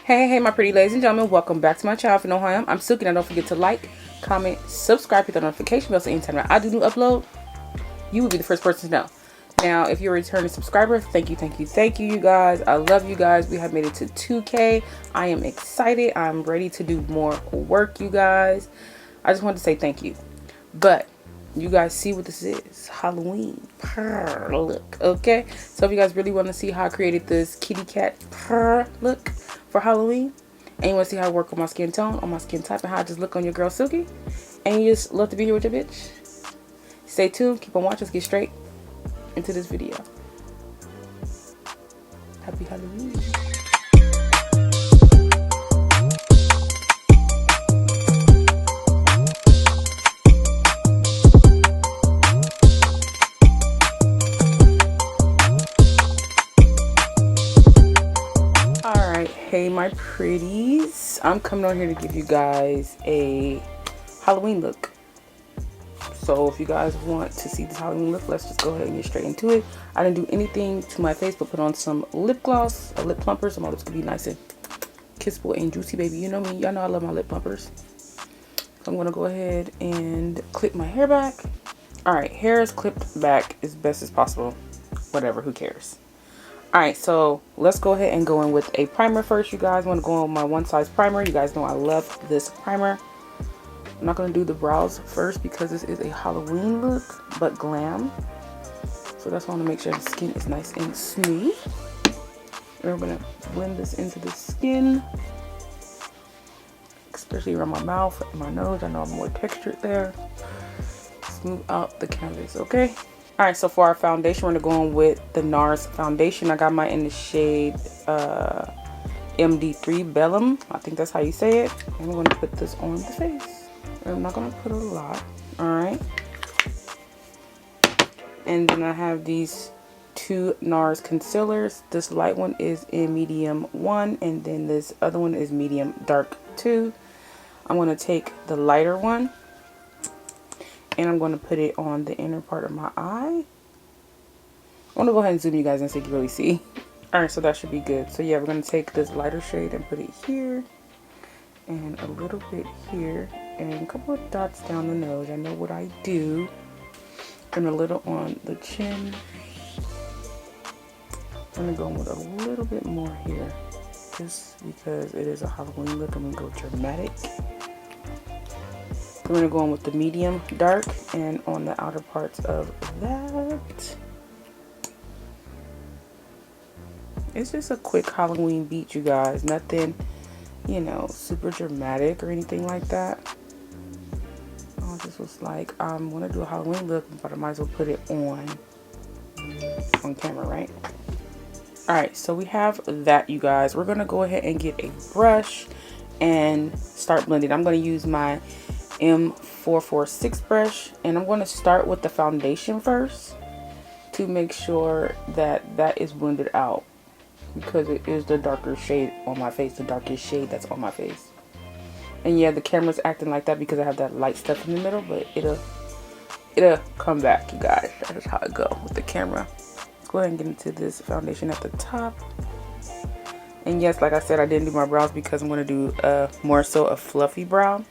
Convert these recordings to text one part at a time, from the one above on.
Hey, my pretty ladies and gentlemen, welcome back to my channel. If you know who I am, I'm Silky. Now don't forget to like, comment, subscribe, hit the notification bell so anytime that I do new upload, you will be the first person to know. Now, if you're a returning subscriber, thank you, you guys. I love you guys. We have made it to 2K. I am excited. I'm ready to do more work, you guys. I just wanted to say thank you. But you guys see what this is. Halloween purr look, okay? So if you guys really want to see how I created this kitty cat purr look for Halloween, and you want to see how I work on my skin tone, on my skin type, and how I just look on your girl Silky, and you just love to be here with your bitch, stay tuned, keep on watching. Let's get straight into this video. Happy Halloween. Hey my pretties, I'm coming on here to give you guys a Halloween look. So if you guys want to see this Halloween look, let's just go ahead and get straight into it. I didn't do anything to my face but put on some lip gloss, a lip plumper, so my lips could be nice and kissable and juicy, baby. You know me, y'all know I love my lip plumpers. So I'm gonna go ahead and clip my hair back. Alright, hair is clipped back as best as possible. Whatever, who cares? Alright, so let's go ahead and go in with a primer first, you guys. I'm going to go in with my one size primer. You guys know I love this primer. I'm not going to do the brows first because this is a Halloween look, but glam. So that's why I want to make sure the skin is nice and smooth. And we're going to blend this into the skin, especially around my mouth and my nose. I know I'm more textured there. Smooth out the canvas, okay? Alright, so for our foundation, we're going to go in with the NARS foundation. I got mine in the shade MD3 Bellum. I think that's how you say it. And I'm going to put this on the face. I'm not going to put a lot. Alright. And then I have these two NARS concealers. This light one is in medium 1. And then this other one is medium dark 2. I'm going to take the lighter one. And I'm going to put it on the inner part of my eye. I'm going to go ahead and zoom you guys in so you can really see. Alright, so that should be good. So yeah, we're going to take this lighter shade and put it here. And a little bit here. And a couple of dots down the nose. I know what I do. And a little on the chin. I'm going to go in with a little bit more here. Just because it is a Halloween look, I'm going to go dramatic. We're going to go in with the medium dark and on the outer parts of that. It's just a quick Halloween beat, you guys. Nothing, you know, super dramatic or anything like that. I just was like, I'm going to do a Halloween look, but I might as well put it on camera, right? Alright, so we have that, you guys. We're going to go ahead and get a brush and start blending. I'm going to use my M446 brush, and I'm going to start with the foundation first to make sure that that is blended out, because it is the darker shade on my face, the darkest shade that's on my face. And yeah, the camera's acting like that because I have that light stuff in the middle, but it'll come back, you guys. That is how I go with the camera. Let's go ahead and get into this foundation at the top. And yes, like I said, I didn't do my brows because I'm going to do more so a fluffy brow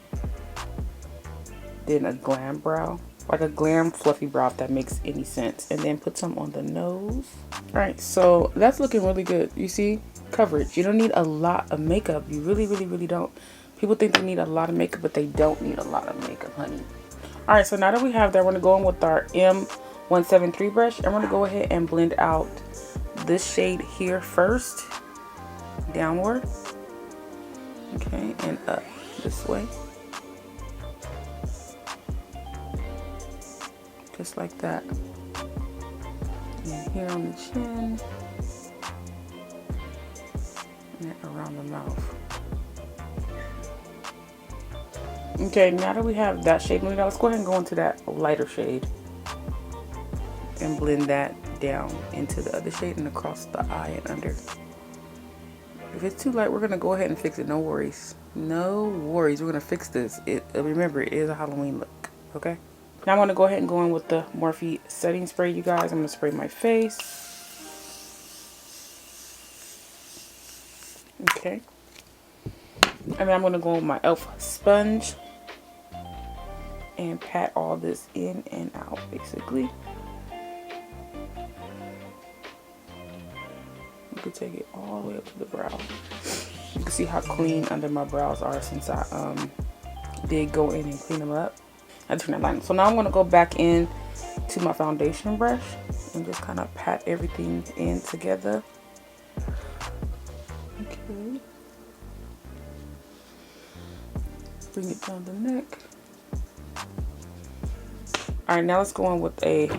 than a glam brow, like a glam fluffy brow, if that makes any sense. And then put some on the nose. All right, so that's looking really good. You see, coverage. You don't need a lot of makeup. You really don't. People think they need a lot of makeup, but they don't need a lot of makeup, honey. All right, so now that we have that, we're gonna go in with our M173 brush, and we're gonna go ahead and blend out this shade here first, downward, okay, and up this way. Just like that. And here on the chin. And around the mouth. Okay, now that we have that shade blended out, let's go ahead and go into that lighter shade. And blend that down into the other shade and across the eye and under. If it's too light, we're going to go ahead and fix it. No worries. No worries. We're going to fix this. Remember, it is a Halloween look. Okay? Now I'm going to go ahead and go in with the Morphe setting spray, you guys. I'm going to spray my face. Okay. And then I'm going to go with my e.l.f. sponge and pat all this in and out, basically. You can take it all the way up to the brow. You can see how clean under my brows are since I did go in and clean them up. I turned that line. So now I'm going to go back in to my foundation brush and just kind of pat everything in together. Okay. Bring it down the neck. All right, now let's go in with a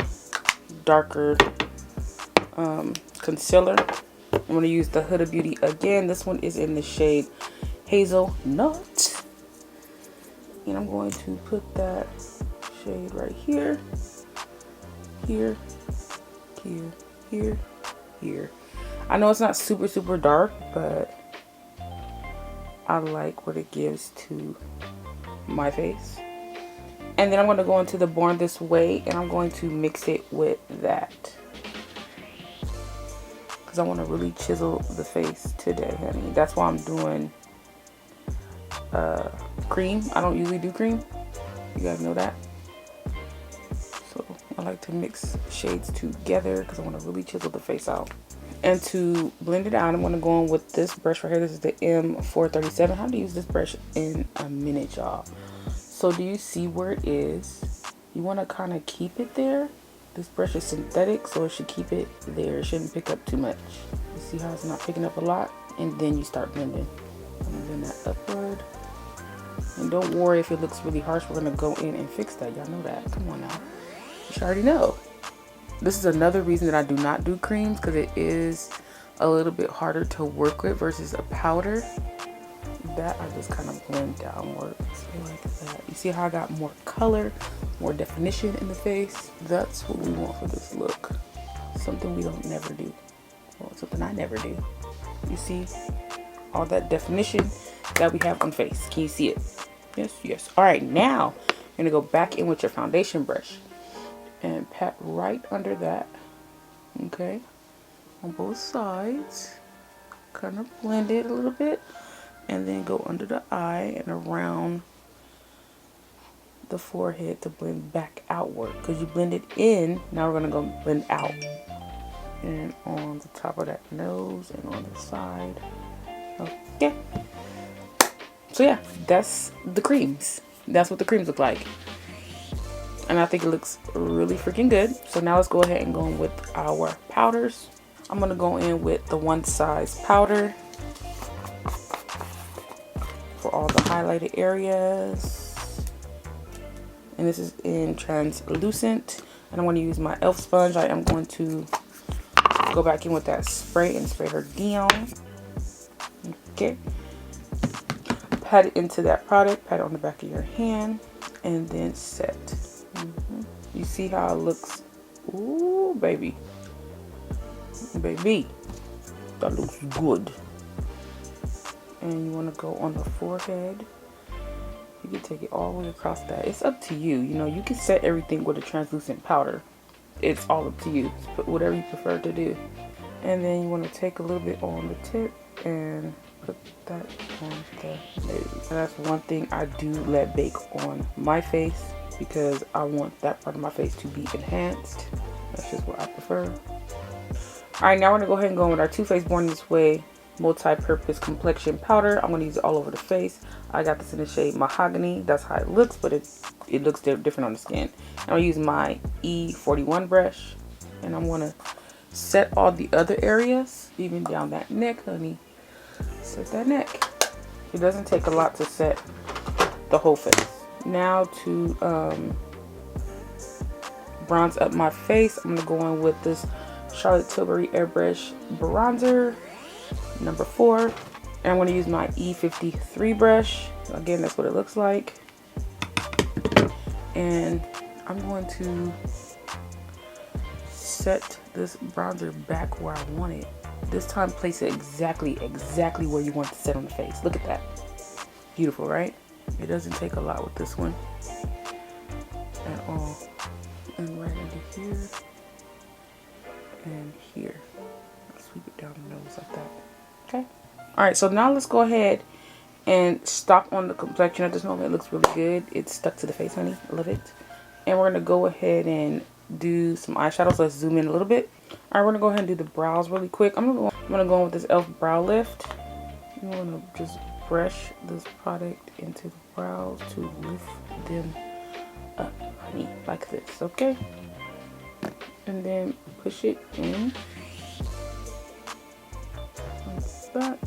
darker concealer. I'm going to use the Huda Beauty again. This one is in the shade Hazelnut. And I'm going to put that shade right here, here, here, here, here. I know it's not super, super dark, but I like what it gives to my face. And then I'm going to go into the Born This Way and I'm going to mix it with that. Because I want to really chisel the face today, honey. That's why I'm doing cream. I don't usually do cream. You guys know that. So I like to mix shades together because I want to really chisel the face out. And to blend it out, I'm going to go in with this brush right here. This is the M437. How to use this brush in a minute, y'all. So do you see where it is? You want to kind of keep it there. This brush is synthetic, so it should keep it there. It shouldn't pick up too much. You see how it's not picking up a lot? And then you start blending. And blend that upward. And don't worry if it looks really harsh. We're going to go in and fix that. Y'all know that. Come on now. You should already know. This is another reason that I do not do creams, because it is a little bit harder to work with versus a powder. That I just kind of blend downward. So like that. You see how I got more color, more definition in the face? That's what we want for this look. Something we don't never do. Well, something I never do. You see all that definition that we have on face. Can you see it? Yes, yes. All right, now you're gonna go back in with your foundation brush and pat right under that. Okay, on both sides. Kind of blend it a little bit. And then go under the eye and around the forehead to blend back outward. Because you blended in, now we're going to go blend out. And on the top of that nose and on the side. Okay. So yeah, that's the creams. That's what the creams look like. And I think it looks really freaking good. So now let's go ahead and go in with our powders. I'm going to go in with the One Size powder for all the highlighted areas, and this is in translucent. And I'm going to use my e.l.f. sponge. I am going to go back in with that spray and spray her down. Okay, pat it into that product, pat it on the back of your hand, and then set. You see how it looks? Ooh, baby, baby, that looks good. And you want to go on the forehead. You can take it all the way across that. It's up to you. You know, you can set everything with a translucent powder. It's all up to you. Put whatever you prefer to do. And then you want to take a little bit on the tip and put that on the nose. And that's one thing I do let bake on my face, because I want that part of my face to be enhanced. That's just what I prefer. Alright, now we're going to go ahead and go in with our Too Faced Born This Way multi-purpose complexion powder. I'm going to use it all over the face. I got this in the shade Mahogany. That's how it looks, but it looks different on the skin. I'm going to use my E41 brush, and I'm going to set all the other areas, even down that neck, honey. Set that neck. It doesn't take a lot to set the whole face. Now to bronze up my face, I'm going to go in with this Charlotte Tilbury Airbrush Bronzer number 4, and I'm going to use my E53 brush. Again, that's what it looks like. And I'm going to set this bronzer back where I want it. This time, place it exactly where you want it to set on the face. Look at that. Beautiful, right? It doesn't take a lot with this one at all. And right into here and here. I'll sweep it down the nose like that. Okay. All right, so now let's go ahead And stop on the complexion at this moment. It looks really good. It's stuck to the face, honey. I love it. And we're going to go ahead and do some eyeshadows. So let's zoom in a little bit. Alright, we're going to go ahead and do the brows really quick. I'm going to go in with this e.l.f. brow lift. I'm going to just brush this product into the brows to lift them up, honey, like this, okay? And then push it in like that.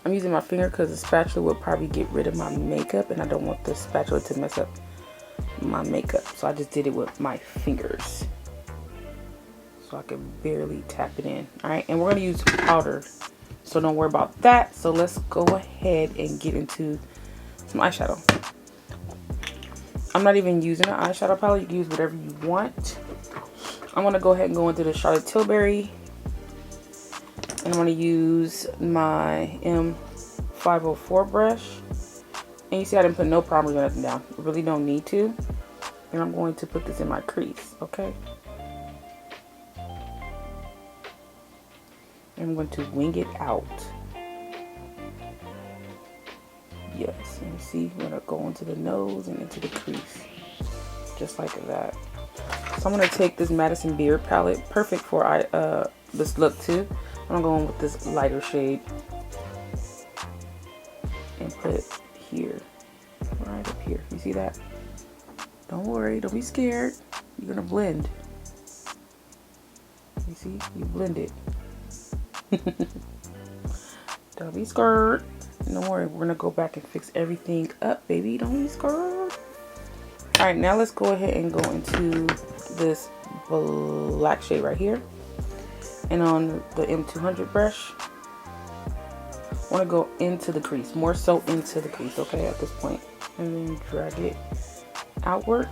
I'm using my finger because the spatula will probably get rid of my makeup, and I don't want the spatula to mess up my makeup. So I just did it with my fingers, so I can barely tap it in. Alright, and we're going to use powder, so don't worry about that. So let's go ahead and get into some eyeshadow. I'm not even using an eyeshadow palette. You can use whatever you want. I'm going to go ahead and go into the Charlotte Tilbury. And I'm going to use my M504 brush. And you see I didn't put no primers or nothing down. I really don't need to. And I'm going to put this in my crease, okay? And I'm going to wing it out. Yes, and you see, I'm going to go into the nose and into the crease. Just like that. So I'm going to take this Madison Beard palette. Perfect for this look too. I'm going with this lighter shade. And put it here. Right up here. You see that? Don't worry. Don't be scared. You're going to blend. You see? You blend it. Don't be scared. Don't worry, we're gonna go back and fix everything up, baby. Don't be scared. Alright, now let's go ahead and go into this black shade right here. And on the M200 brush, I want to go into the crease, more so into the crease, okay, at this point. And then drag it outward.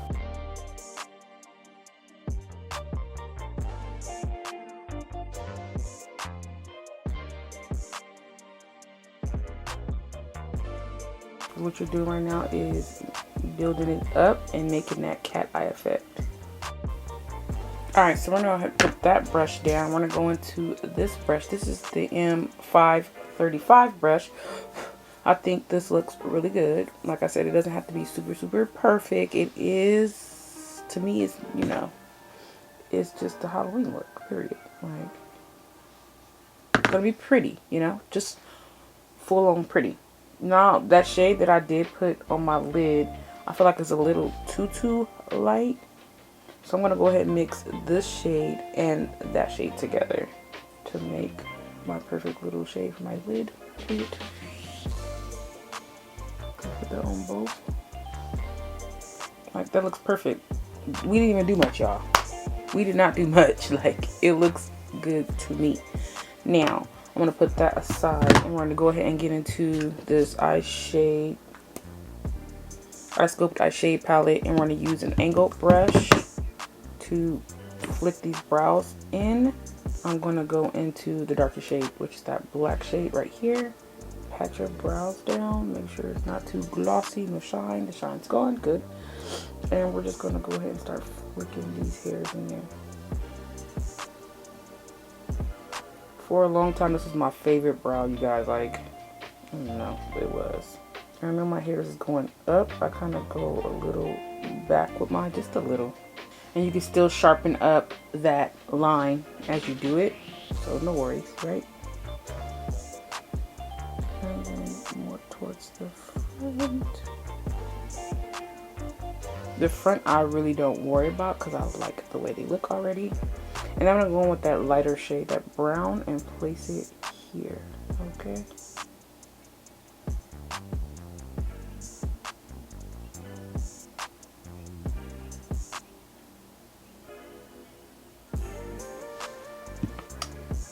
What you're doing right now is building it up and making that cat eye effect. Alright, so we're going to put that brush down. We're going to go into this brush. This is the M535 brush. I think this looks really good. Like I said, it doesn't have to be super perfect. It is, to me, it's, you know, it's just a Halloween look, period. Like, it's going to be pretty, you know, just full on pretty. Now, that shade that I did put on my lid, I feel like it's a little too light. So I'm going to go ahead and mix this shade and that shade together to make my perfect little shade for my lid. Put that on both. Like, that looks perfect. We didn't even do much, y'all. We did not do much. Like, it looks good to me. Now, I'm going to put that aside, and we're going to go ahead and get into this eye shade, eye sculpt eye shade palette, and we're going to use an angled brush to flick these brows in. I'm going to go into the darker shade, which is that black shade right here. Pat your brows down, make sure it's not too glossy, no shine. The shine's gone, good. And we're just going to go ahead and start flicking these hairs in there. For a long time, this was my favorite brow, you guys. Like, I don't know, it was. I know my hair is going up. I kind of go a little back with mine, just a little. And you can still sharpen up that line as you do it. So no worries, right? And then more towards the front. The front I really don't worry about because I like the way they look already. And I'm going to go in with that lighter shade, that brown, and place it here, okay?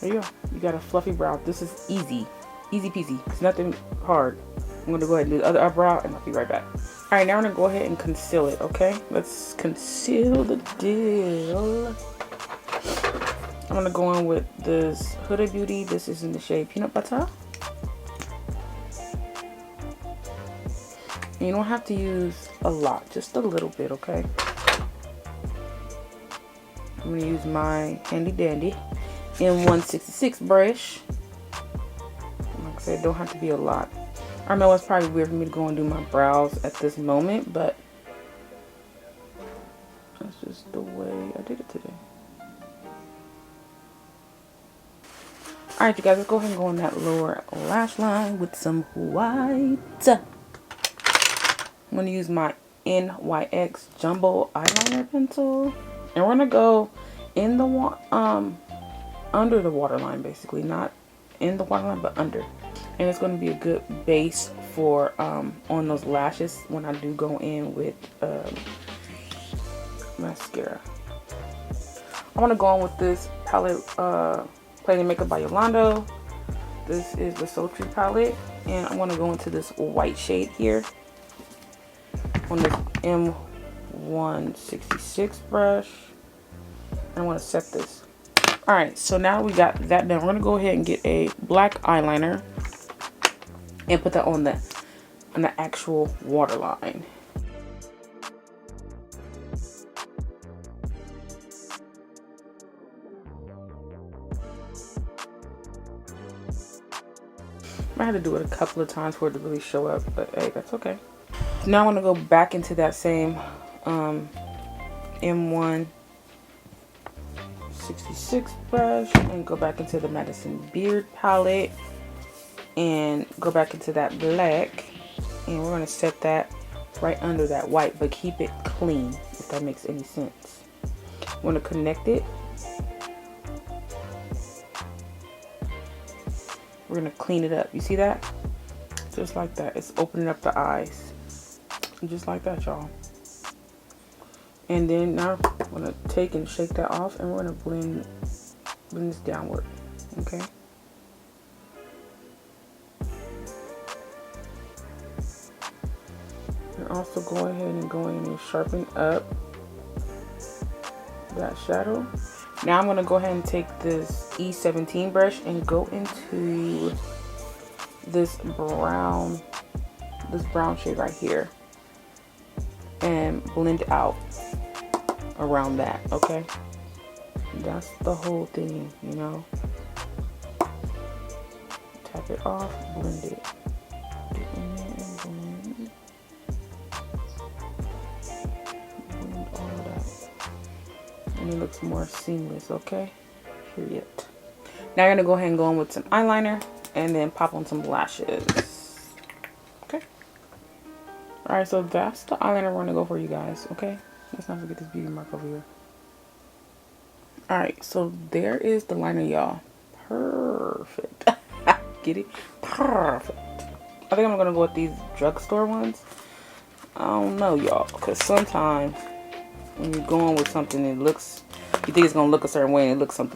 There you go. You got a fluffy brow. This is easy. Easy peasy. It's nothing hard. I'm going to go ahead and do the other eyebrow, and I'll be right back. Alright, now we're going to go ahead and conceal it, okay? Let's conceal the deal. I'm going to go in with this Huda Beauty. This is in the shade Peanut Butter. And you don't have to use a lot, just a little bit, okay? I'm going to use my handy dandy M166 brush. Like said, it don't have to be a lot. I know it's probably weird for me to go and do my brows at this moment, but that's just the way I did it today. Alright, you guys, let's go ahead and go on that lower lash line with some white. I'm going to use my NYX Jumbo Eyeliner Pencil. And we're going to go in the under the waterline, basically. Not in the waterline, but under. And it's going to be a good base for on those lashes when I do go in with mascara. I want to go on with this palette, Play and Makeup by Yolando. This is the Sultry palette, and I want to go into this white shade here on this M166 brush. And I want to set this. Alright, so now we got that done. We're going to go ahead and get a black eyeliner and put that on the actual waterline. I had to do it a couple of times for it to really show up, but hey, that's okay. Now I want to go back into that same M166 brush and go back into the Madison Beard palette and go back into that black, and we're going to set that right under that white, but keep it clean, if that makes any sense. I'm going to connect it. We're going to clean it up. You see that? Just like that. It's opening up the eyes. Just like that, y'all. And then now I'm going to take and shake that off, and we're going to blend this downward. Okay? And also go ahead and go in and sharpen up that shadow. Now I'm going to go ahead and take this E17 brush and go into this brown shade right here and blend out around that, okay? That's the whole thing, you know? Tap it off, blend it. Get in there and blend. Blend all of that. And it looks more seamless, okay? Period. Now I'm gonna go ahead and go in with some eyeliner and then pop on some lashes. Okay. Alright, so that's the eyeliner we're gonna go for, you guys, okay? Let's not forget this beauty mark over here. Alright, so there is the liner, y'all. Perfect. Get it? Perfect. I think I'm gonna go with these drugstore ones. I don't know, y'all, because sometimes when you're going with something, it looks, you think it's gonna look a certain way, and it looks like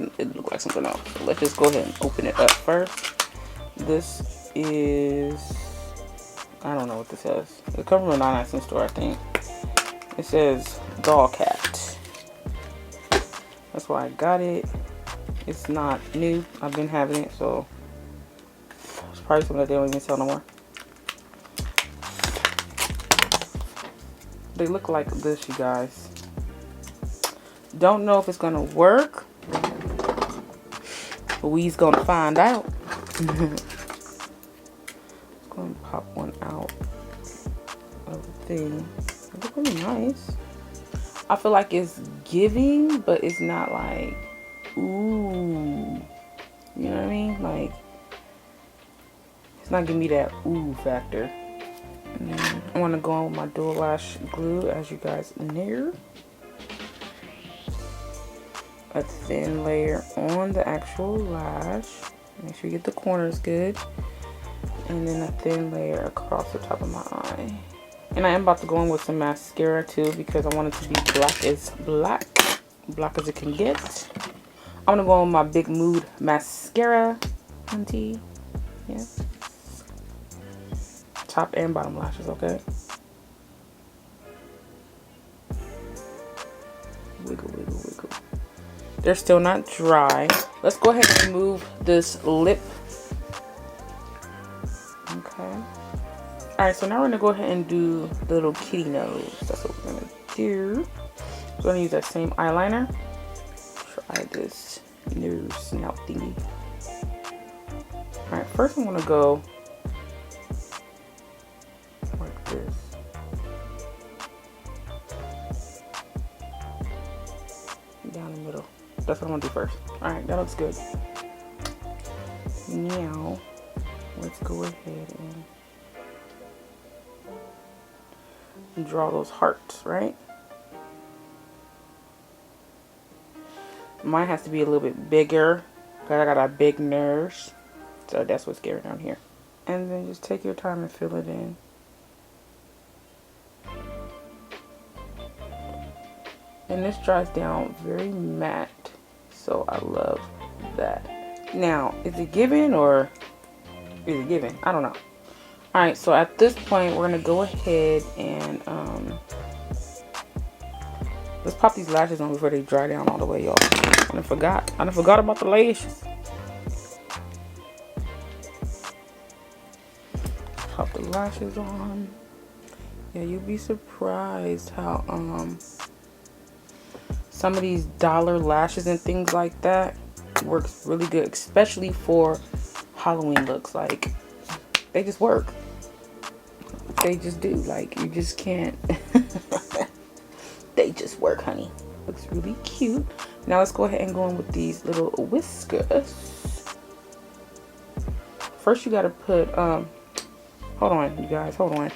something else. So let's just go ahead and open it up first. This is, I don't know what this says. It comes from a 99-cent store, I think. It says Doll Cat. That's why I got it. It's not new. I've been having it, so it's probably something that they don't even sell no more. They look like this, you guys. Don't know if it's gonna work, but we's gonna find out. I'm gonna pop one out of the thing. It looks really nice. I feel like it's giving, but it's not like, ooh. You know what I mean? Like, it's not giving me that ooh factor. And then I want to go on with my dual lash glue, as you guys know. A thin layer on the actual lash. Make sure you get the corners good. And then a thin layer across the top of my eye. And I am about to go in with some mascara too, because I want it to be black as it can get. I'm gonna go on my Big Mood mascara, hunty. Yeah. Top and bottom lashes, okay? Wiggle, wiggle, wiggle. They're still not dry. Let's go ahead and remove this lip. Okay. Alright, so now we're going to go ahead and do the little kitty nose. That's what we're going to do. We're going to use that same eyeliner. Try this nose snout thingy. Alright, first I'm gonna go like this. Down the middle. That's what I'm gonna do first. Alright, that looks good. Now, let's go ahead and draw those hearts, right? Mine has to be a little bit bigger because I got a big nose. So that's what's going down here. And then just take your time and fill it in. And this dries down very matte. So I love that. Now, is it given or is it given? I don't know. Alright, so at this point we're going to go ahead and let's pop these lashes on before they dry down all the way, y'all. I forgot about the lashes. Pop the lashes on. Yeah, you'll be surprised how some of these dollar lashes and things like that works really good, especially for Halloween looks. Like, they just work. They just do. Like, you just can't. They just work, honey. Looks really cute. Now let's go ahead and go in with these little whiskers. First you gotta put hold on, you guys, hold on.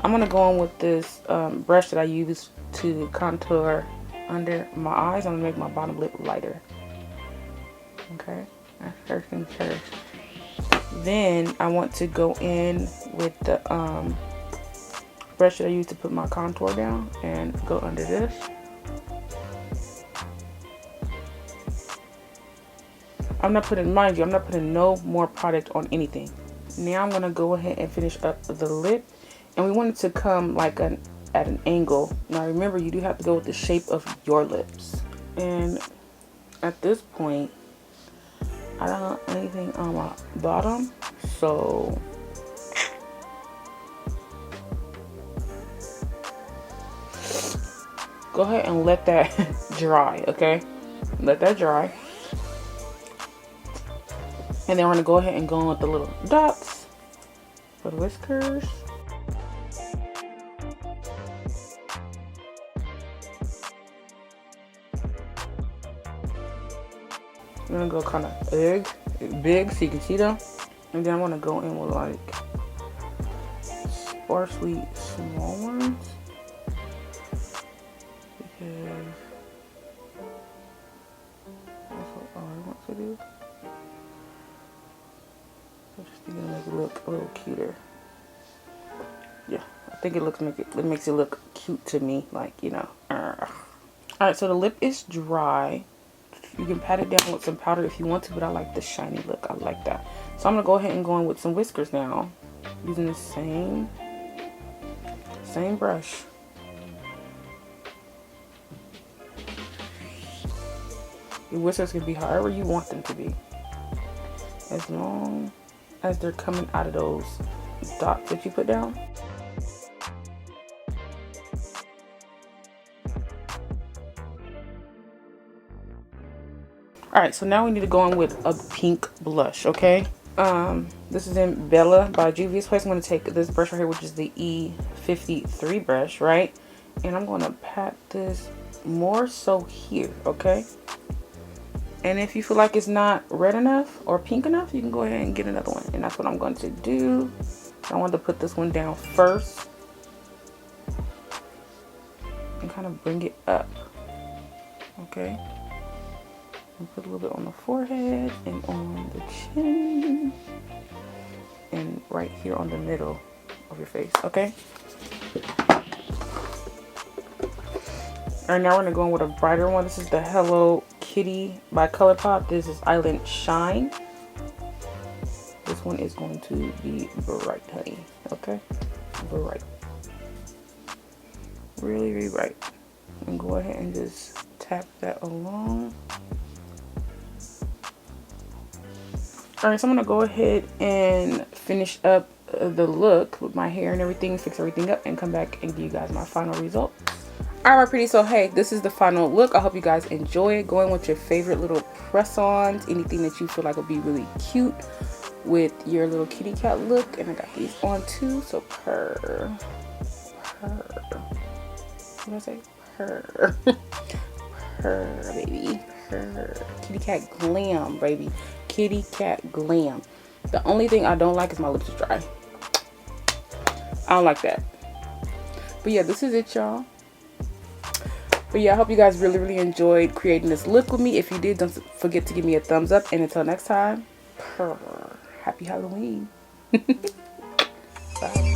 I'm gonna go in with this brush that I use to contour under my eyes. I'm gonna make my bottom lip lighter. Okay, that's first things first. Then I want to go in with the brush that I use to put my contour down and go under this. I'm not putting, mind you, I'm not putting no more product on anything. Now I'm gonna go ahead and finish up the lip, and we want it to come like at an angle. Now remember, you do have to go with the shape of your lips. And at this point, I don't want anything on my bottom, so go ahead and let that dry, okay? Let that dry. And then we're gonna go ahead and go in with the little dots for the whiskers. I'm gonna go kind of big so you can see them. And then I'm gonna go in with like sparsely small ones. Because that's what I want to do. I just think it'll make it look a little cuter. Yeah, I think it makes it look cute to me, like, you know. Alright, so the lip is dry. You can pat it down with some powder if you want to, but I like the shiny look. I like that. So I'm gonna go ahead and go in with some whiskers now, using the same brush. Your whiskers can be however you want them to be, as long as they're coming out of those dots that you put down. Alright, so now we need to go in with a pink blush, okay? This is in Bella by Juvia's Place. I'm going to take this brush right here, which is the E53 brush, right? And I'm going to pat this more so here, okay? And if you feel like it's not red enough or pink enough, you can go ahead and get another one. And that's what I'm going to do. I want to put this one down first and kind of bring it up, okay? And put a little bit on the forehead and on the chin and right here on the middle of your face, okay? Alright, now we're going to go in with a brighter one. This is the Hello Kitty by ColourPop. This is Island Shine. This one is going to be bright, honey, okay? Bright. Really, really bright. And go ahead and just tap that along. Alright, so I'm going to go ahead and finish up the look with my hair and everything, fix everything up, and come back and give you guys my final result. Alright, my pretty, so hey, this is the final look. I hope you guys enjoy it. Go in with your favorite little press-ons, anything that you feel like would be really cute with your little kitty cat look. And I got these on too, so purr. What did I say? Purr. Purr, baby. Purr. Kitty cat glam, baby. Kitty cat glam. The only thing I don't like is my lips are dry. I don't like that. But yeah, this is it, y'all. But yeah, I hope you guys really enjoyed creating this look with me. If you did, don't forget to give me a thumbs up. And until next time, purr. Happy Halloween. Bye.